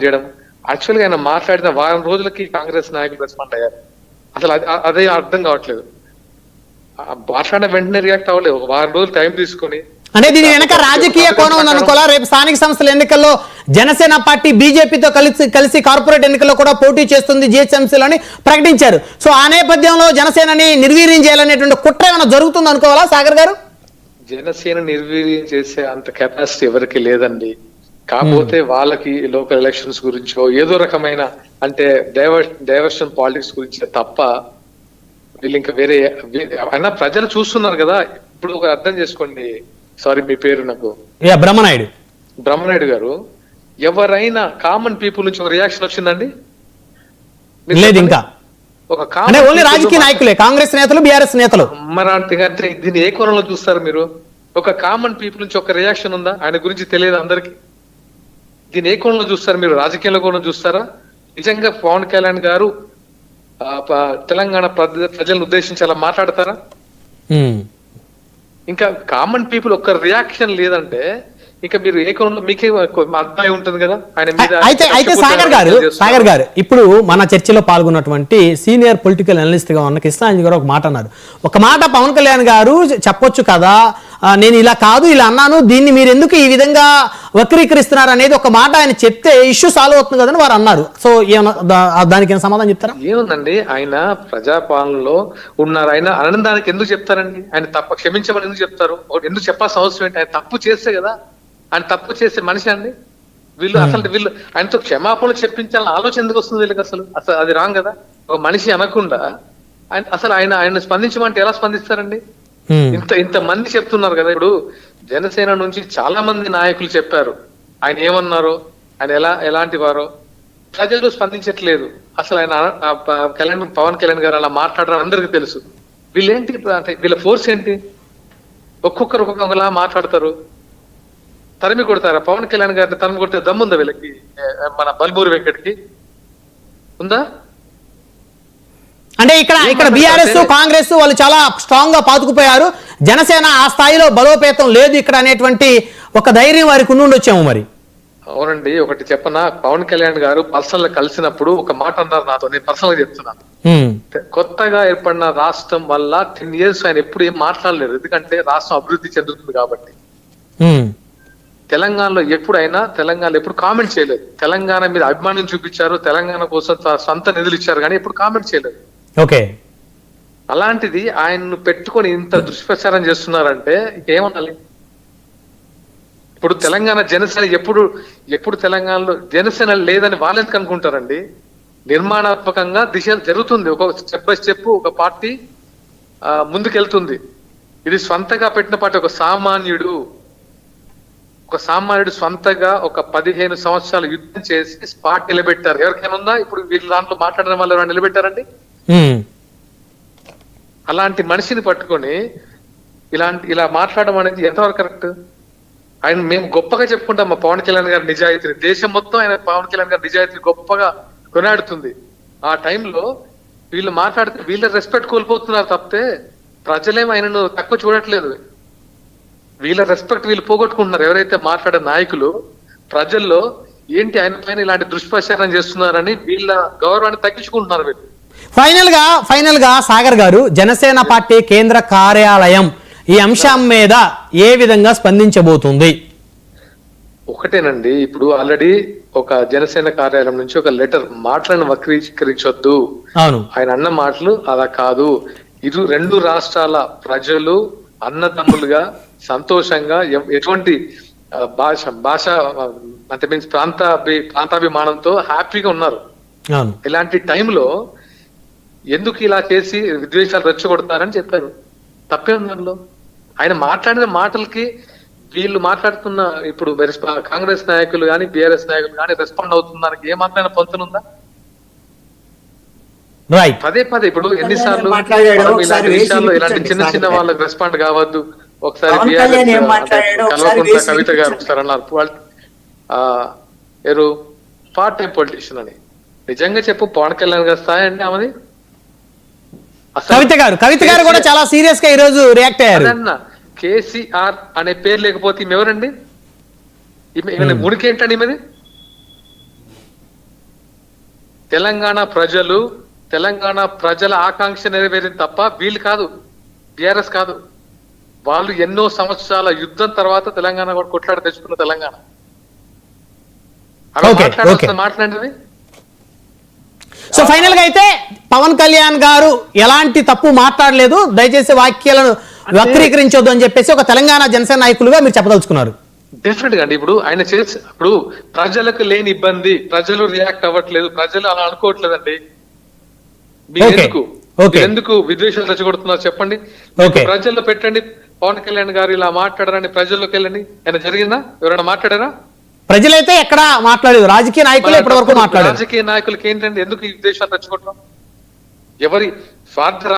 చేయడం. యాక్చువల్గా ఆయన మాట్లాడిన వారం రోజులకి కాంగ్రెస్ నాయకులు రెస్పాండ్ అయ్యారు. అసలు అదే అర్థం కావట్లేదు. మాట్లాడిన వెంటనే రియాక్ట్ అవ్వలేదు. ఒక వారం రోజులు టైం తీసుకొని, అంటే దీని వెనక రాజకీయ కోణం ఉందనుకోవాలా? రేపు స్థానిక సంస్థల ఎన్నికల్లో జనసేన పార్టీ బీజేపీతో కలిసి కార్పొరేట్ ఎన్నికల్లో కూడా పోటీ చేస్తుంది జిహెచ్ఎంసీలని ప్రకటించారు. సో ఆ నేపథ్యంలో జనసేనని నిర్వీర్యం చేయాలనేటువంటి కుట్ర ఏమైనా జరుగుతుంది అనుకోవాలా సాగర్ గారు? జనసేన నిర్వీర్యం చేసే అంత కెపాసిటీ ఎవరికి లేదండి. కాకపోతే వాళ్ళకి లోకల్ ఎలక్షన్స్ గురించో ఏదో రకమైన అంటే డైవర్షన్ పాలిటిక్స్ గురించి తప్ప వీళ్ళు ఇంకా వేరే అయినా ప్రజలు చూస్తున్నారు కదా. ఇప్పుడు ఒక అర్థం చేసుకోండి. సారీ, మీ పేరు నాకు బ్రహ్మనాయుడు గారు. ఎవరైనా కామన్ పీపుల్ నుంచి ఒక రియాక్షన్ వచ్చిందండి? లేదు. ఇంకా ఒక ఓన్లీ రాజకీయ నాయకులే, కాంగ్రెస్ నేతలు, బీఆర్ఎస్ నేతలు. అంటే దీన్ని ఏ కోణంలో చూస్తారు మీరు? ఒక కామన్ పీపుల్ నుంచి ఒక రియాక్షన్ ఉందా? ఆయన గురించి తెలియదు అందరికి. దీన్ని ఏ కోణంలో చూస్తారు మీరు? రాజకీయాల కోణంలో చూస్తారా? నిజంగా పవన్ కళ్యాణ్ గారు తెలంగాణ ప్రజలను ఉద్దేశించి అలా మాట్లాడతారా? ఇంకా కామన్ పీపుల్ ఒక్క రియాక్షన్ లేదంటే ఇంకా మీరు ఏ కోణంలో మీకే అర్థమై ఉంటుంది కదా ఆయన మీద. అయితే సాగర్ గారు ఇప్పుడు మన చర్చలో పాల్గొన్నటువంటి సీనియర్ పొలిటికల్ అనలిస్ట్ గా ఉన్న కృష్ణాంజీ గారు ఒక మాట అన్నారు. ఒక మాట పవన్ కళ్యాణ్ గారు చెప్పొచ్చు కదా, నేను ఇలా కాదు ఇలా అన్నాను, దీన్ని మీరు ఎందుకు ఈ విధంగా వక్రీకరిస్తున్నారు అనేది ఒక మాట ఆయన చెప్తే ఇష్యూ సాల్వ్ అవుతుంది కదని వారు అన్నారు. సో దానికి ఏమైనా సమాధానం చెప్తారా? ఏముందండి, ఆయన ప్రజాపాలనలో ఉన్నారు. ఆయన ఆనందానికి ఎందుకు చెప్తారండి? ఆయన తప్ప క్షమించమని ఎందుకు చెప్తారు? ఎందుకు చెప్పాల్సిన అవసరం ఏంటి? ఆయన తప్పు చేస్తే కదా. ఆయన తప్పు చేసే మనిషి అండి వీళ్ళు. అసలు వీళ్ళు ఆయనతో క్షమాపణలు చెప్పించాలని ఆలోచన ఎందుకు వస్తుంది వీళ్ళకి? అసలు అది రాంగ్ కదా. ఒక మనిషి అనకుండా ఆయన స్పందించమంటే ఎలా స్పందిస్తారండి? ఇంత మంది చెప్తున్నారు కదా. ఇప్పుడు జనసేన నుంచి చాలా మంది నాయకులు చెప్పారు ఆయన ఏమన్నారో, ఆయన ఎలాంటి వారో. ప్రజలు స్పందించట్లేదు. అసలు ఆయన పవన్ కళ్యాణ్ గారు అలా మాట్లాడడం అందరికీ తెలుసు. వీళ్ళేంటి అంటే వీళ్ళ ఫోర్స్ ఏంటి? ఒక్కొక్కలా మాట్లాడతారు. తరిమి కొడతారా? పవన్ కళ్యాణ్ గారిని తరిమి కొడితే దమ్ముందా వీళ్ళకి? మన బల్మూరి వెంకట్కి ఉందా? అంటే ఇక్కడ బీఆర్ఎస్ కాంగ్రెస్ వాళ్ళు చాలా స్ట్రాంగ్ గా పాతుకుపోయారు. జనసేన ఆ స్థాయిలో బలోపేతం లేదు ఇక్కడ అనేటువంటి ఒక ధైర్యం వారికి ఉండొచ్చాము. మరి అవునండి, ఒకటి చెప్పనా, పవన్ కళ్యాణ్ గారు పర్సనల్ కలిసినప్పుడు ఒక మాట అన్నారు నాతో. నేను పర్సనల్ గా చెప్తున్నాను. కొత్తగా ఏర్పడిన రాష్ట్రం వల్ల 10 years ఆయన ఎప్పుడు ఏం మాట్లాడలేదు. ఎందుకంటే రాష్ట్రం అభివృద్ధి చెందుతుంది కాబట్టి. తెలంగాణలో ఎప్పుడు కామెంట్ చేయలేదు. తెలంగాణ మీద అభిమానం చూపించారు, తెలంగాణ కోసం సొంత నిధులు ఇచ్చారు, కానీ ఎప్పుడు కామెంట్ చేయలేదు. ఓకే, అలాంటిది ఆయన్ను పెట్టుకొని ఇంత దుష్ప్రచారం చేస్తున్నారంటే ఇంకేమనాలి? ఇప్పుడు తెలంగాణ జనసేన ఎప్పుడు తెలంగాణలో జనసేన లేదని వాళ్ళెందుకు అనుకుంటారండి? నిర్మాణాత్మకంగా దిశ జరుగుతుంది. ఒక స్టెప్ బై స్టెప్ ఒక పార్టీ ముందుకెళ్తుంది. ఇది స్వంతగా పెట్టిన పార్టీ. ఒక సామాన్యుడు స్వంతగా ఒక 15 సంవత్సరాలు యుద్ధం చేసి పార్టీ నిలబెట్టారు. ఎవరికైనా ఉందా? ఇప్పుడు వీళ్ళ దాంట్లో మాట్లాడిన వాళ్ళు ఎవరైనా నిలబెట్టారండి? అలాంటి మనిషిని పట్టుకొని ఇలా మాట్లాడడం అనేది ఎంతవరకు కరెక్ట్? ఆయన మేము గొప్పగా చెప్పుకుంటాం మా పవన్ కళ్యాణ్ గారి నిజాయితీని. దేశం మొత్తం ఆయన పవన్ కళ్యాణ్ గారి నిజాయితీని గొప్పగా కొనాడుతుంది. ఆ టైంలో వీళ్ళు మాట్లాడితే వీళ్ళ రెస్పెక్ట్ కోల్పోతున్నారు తప్పితే ప్రజలేం ఆయనను తక్కువ చూడట్లేదు. వీళ్ళ రెస్పెక్ట్ వీళ్ళు పోగొట్టుకుంటున్నారు. ఎవరైతే మాట్లాడే నాయకులు ప్రజల్లో ఏంటి ఆయన పైన ఇలాంటి దుష్ప్రచారం చేస్తున్నారని వీళ్ళ గౌరవాన్ని తగ్గించుకుంటున్నారు వీళ్ళు. ఫైనల్ గా సాగర్ గారు, జనసేన పార్టీ కేంద్ర కార్యాలయం ఈ అంశం మీద ఏ విధంగా స్పందించబోతుంది? ఒకటేనండి, ఇప్పుడు ఆల్రెడీ ఒక జనసేన కార్యాలయం నుంచి ఒక లెటర్, మాటలను వక్రీకరించొద్దు, ఆయన అన్న మాటలు అలా కాదు, రెండు రాష్ట్రాల ప్రజలు అన్నదమ్ములుగా సంతోషంగా ఎటువంటి భాష అంటే మీన్స్ ప్రాంతాభిమానంతో హ్యాపీగా ఉన్నారు. ఇలాంటి టైంలో ఎందుకు ఇలా చేసి విద్వేషాలు రెచ్చగొడతారని చెప్పారు. తప్పే ఉంది అందులో. ఆయన మాట్లాడిన మాటలకి వీళ్ళు మాట్లాడుతున్న ఇప్పుడు కాంగ్రెస్ నాయకులు కానీ బీఆర్ఎస్ నాయకులు కానీ రెస్పాండ్ అవుతున్న దానికి ఏమాత్రమైన పొంతనుందా? పదే ఇప్పుడు ఎన్నిసార్లు ఇలాంటి విషయాల్లో ఇలాంటి చిన్న వాళ్ళకి రెస్పాండ్ కావద్దు. ఒకసారి కల్వకుంట్ల కవిత గారు ఒకసారి అన్నారు పార్ట్ టైం పొలిటీషియన్ అని. నిజంగా చెప్పు, పవన్ కళ్యాణ్ గారి స్థాయి అండి ఆమెది. కవిత గారు కూడా చాలా సీరియస్ గా ఈ రోజు రియాక్ట్ అయ్యారు. కేసీఆర్ అనే పేరు లేకపోతే ఈమె ఎవరండి? ఉనికి ఏంటండి ఈమెది? తెలంగాణ ప్రజల ఆకాంక్ష నెరవేరింది తప్ప వీళ్ళు కాదు, బీఆర్ఎస్ కాదు. వాళ్ళు ఎన్నో సంవత్సరాల యుద్ధం తర్వాత తెలంగాణ కూడా కొట్లాడి తెచ్చుకున్న తెలంగాణ. అలా Okay, మాట్లాడేది. సో ఫైనల్ గా అయితే పవన్ కళ్యాణ్ గారు ఎలాంటి తప్పు మాట్లాడలేదు, దయచేసి వాక్యాలను వక్రీకరించొద్దు అని చెప్పేసి ఒక తెలంగాణ జనసేన నాయకులుగా మీరు చెప్పదలుచుకున్నారు. డెఫినెట్ గా అండి. ఇప్పుడు ప్రజలకు లేని ఇబ్బంది, ప్రజలు రియాక్ట్ అవ్వట్లేదు, ప్రజలు అలా అనుకోవట్లేదండి. ఎందుకు విద్వేషాలు రెచ్చగొడుతున్నారు చెప్పండి. ప్రజల్లో పెట్టండి, పవన్ కళ్యాణ్ గారు ఇలా మాట్లాడారని ప్రజల్లోకి వెళ్ళండి. ఆయన జరిగిందా? ఎవరైనా మాట్లాడారా? ప్రజలైతే ఎక్కడ మాట్లాడలేదు, రాజకీయ నాయకులు ఇప్పటి వరకు మాట్లాడారు. రాజకీయ నాయకులకి ఏంటంటే ఎందుకు ఈ విద్వేషాలు రెచ్చగొట్టడం? ఎవరి స్వార్థ